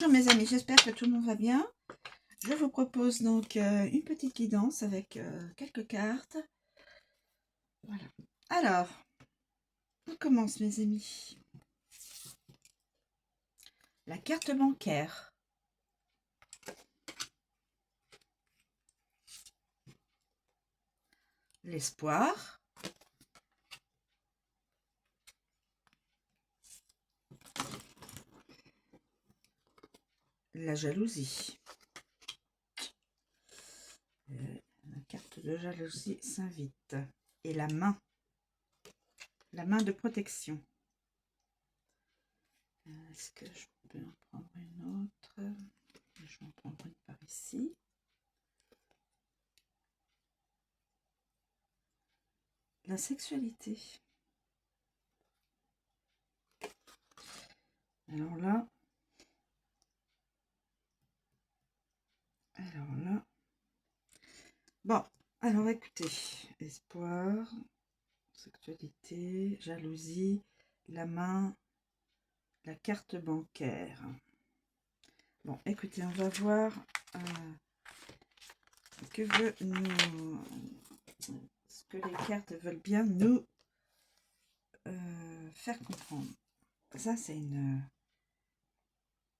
Bonjour mes amis, j'espère que tout le monde va bien. Je vous propose donc une petite guidance avec quelques cartes. Voilà. Alors, on commence mes amis. La carte bancaire. L'espoir. La jalousie. La carte de jalousie s'invite. Et la main. La main de protection. Est-ce que je peux en prendre une autre? Je vais en prendre une par ici. La sexualité. Alors là. Bon, alors écoutez. Espoir. Sexualité, jalousie, la main, la carte bancaire. Bon, écoutez, on va voir ce que les cartes veulent bien nous faire comprendre. Ça, c'est une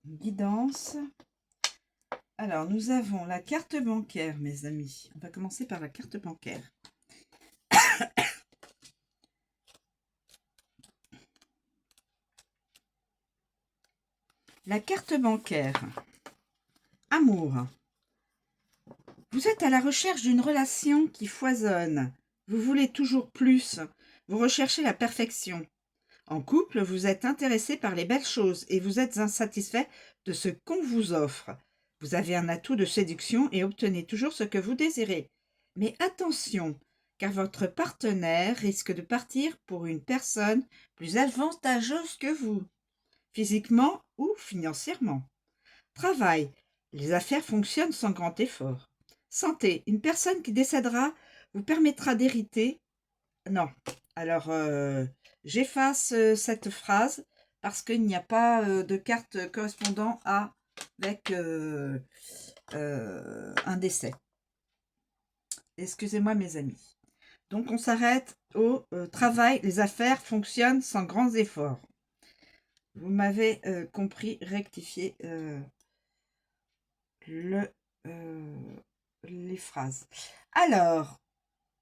guidance. Alors, nous avons la carte bancaire, mes amis. On va commencer par la carte bancaire. La carte bancaire. Amour. Vous êtes à la recherche d'une relation qui foisonne. Vous voulez toujours plus. Vous recherchez la perfection. En couple, vous êtes intéressé par les belles choses et vous êtes insatisfait de ce qu'on vous offre. Vous avez un atout de séduction et obtenez toujours ce que vous désirez. Mais attention, car votre partenaire risque de partir pour une personne plus avantageuse que vous, physiquement ou financièrement. Travail. Les affaires fonctionnent sans grand effort. Santé. Une personne qui décédera vous permettra d'hériter. Non. Alors, j'efface cette phrase parce qu'il n'y a pas de carte correspondant avec un décès. Excusez-moi mes amis. Donc, on s'arrête au travail. Les affaires fonctionnent sans grands efforts. Vous m'avez compris, rectifié les phrases. Alors,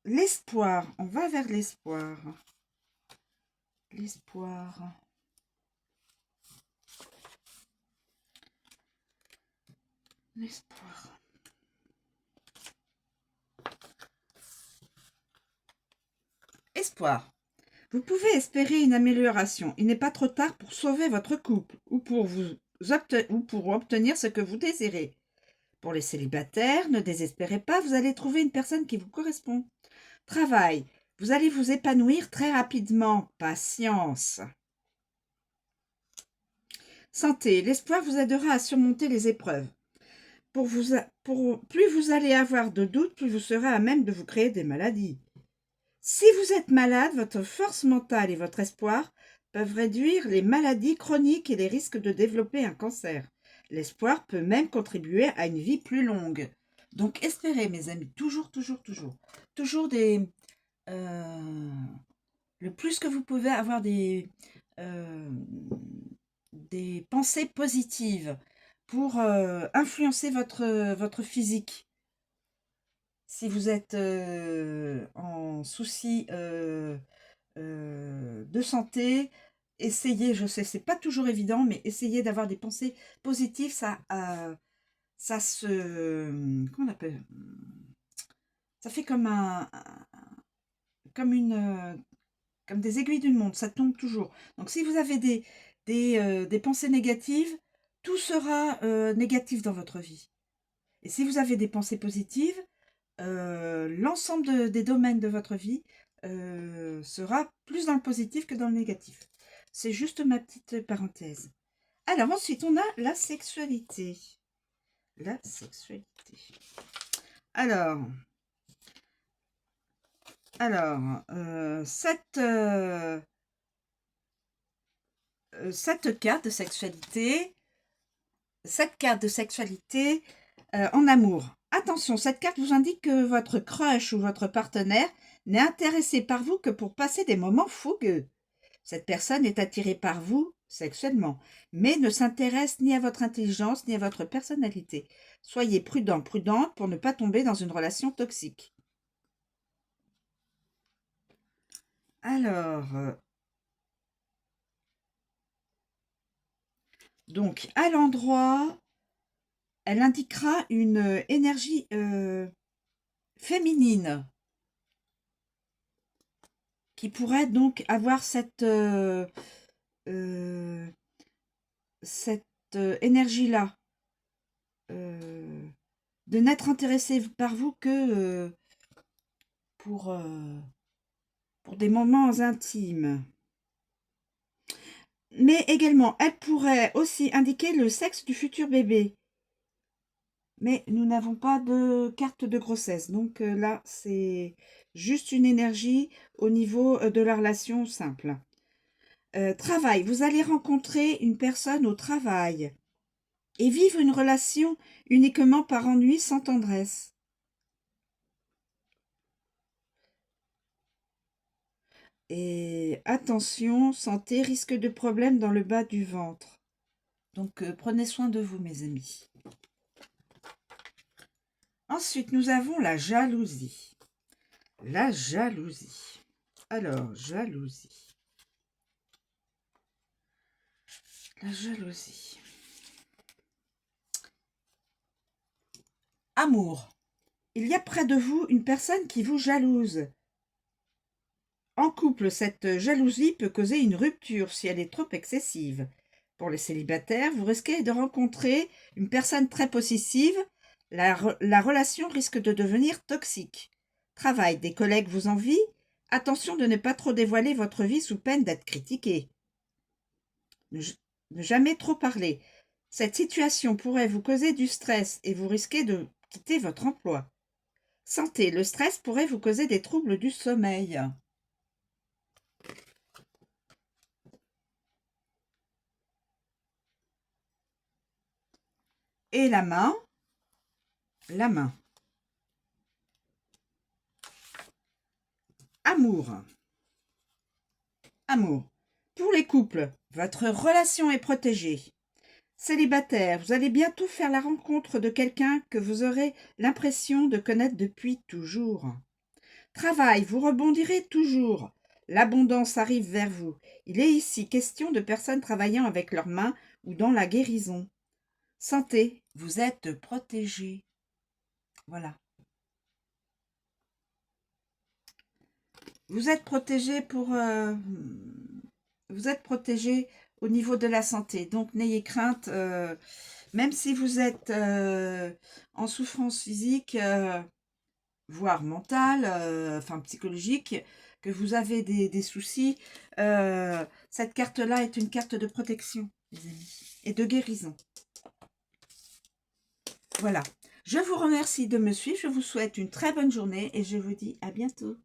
l'espoir. On va vers l'espoir. L'espoir. L'espoir. Espoir. Vous pouvez espérer une amélioration. Il n'est pas trop tard pour sauver votre couple ou pour obtenir ce que vous désirez. Pour les célibataires, ne désespérez pas, vous allez trouver une personne qui vous correspond. Travail. Vous allez vous épanouir très rapidement. Patience. Santé. L'espoir vous aidera à surmonter les épreuves. Plus vous allez avoir de doutes, plus vous serez à même de vous créer des maladies. Si vous êtes malade, votre force mentale et votre espoir peuvent réduire les maladies chroniques et les risques de développer un cancer. L'espoir peut même contribuer à une vie plus longue. Donc espérez mes amis, toujours, toujours, toujours. Toujours le plus que vous pouvez avoir des pensées positives pour influencer votre physique. Si vous êtes en souci de santé, essayez, je sais, c'est pas toujours évident, mais essayez d'avoir des pensées positives, ça se... Comment on appelle? Ça fait comme comme des aiguilles d'une montre, ça tombe toujours. Donc si vous avez des pensées négatives, tout sera négatif dans votre vie. Et si vous avez des pensées positives, l'ensemble des domaines de votre vie sera plus dans le positif que dans le négatif. C'est juste ma petite parenthèse. Alors ensuite, on a la sexualité. La sexualité. Alors cette carte de sexualité, cette carte de sexualité en amour. Attention, cette carte vous indique que votre crush ou votre partenaire n'est intéressé par vous que pour passer des moments fougueux. Cette personne est attirée par vous sexuellement, mais ne s'intéresse ni à votre intelligence ni à votre personnalité. Soyez prudent, prudente pour ne pas tomber dans une relation toxique. Alors, donc à l'endroit, elle indiquera une énergie féminine qui pourrait donc avoir cette énergie-là, de n'être intéressée par vous que pour des moments intimes. Mais également, elle pourrait aussi indiquer le sexe du futur bébé. Mais nous n'avons pas de carte de grossesse. Donc là, c'est juste une énergie au niveau de la relation simple. Travail, vous allez rencontrer une personne au travail et vivre une relation uniquement par ennui sans tendresse. Et attention, santé, risque de problème dans le bas du ventre. Donc prenez soin de vous, mes amis. Ensuite, nous avons la jalousie. La jalousie. Alors, jalousie. La jalousie. Amour. Il y a près de vous une personne qui vous jalouse. En couple, cette jalousie peut causer une rupture si elle est trop excessive. Pour les célibataires, vous risquez de rencontrer une personne très possessive. La relation risque de devenir toxique. Travail, des collègues vous envient. Attention de ne pas trop dévoiler votre vie sous peine d'être critiqué. Ne jamais trop parler. Cette situation pourrait vous causer du stress et vous risquez de quitter votre emploi. Santé, le stress pourrait vous causer des troubles du sommeil. Et la main. La main. Amour. Amour. Pour les couples, votre relation est protégée. Célibataire, vous allez bientôt faire la rencontre de quelqu'un que vous aurez l'impression de connaître depuis toujours. Travail, vous rebondirez toujours. L'abondance arrive vers vous. Il est ici question de personnes travaillant avec leurs mains ou dans la guérison. Santé, vous êtes protégé. Voilà. Vous êtes protégé vous êtes protégé au niveau de la santé. Donc, n'ayez crainte. Même si vous êtes en souffrance physique, voire mentale, enfin psychologique, que vous avez des soucis, cette carte-là est une carte de protection, les amis, et de guérison. Voilà. Je vous remercie de me suivre. Je vous souhaite une très bonne journée et je vous dis à bientôt.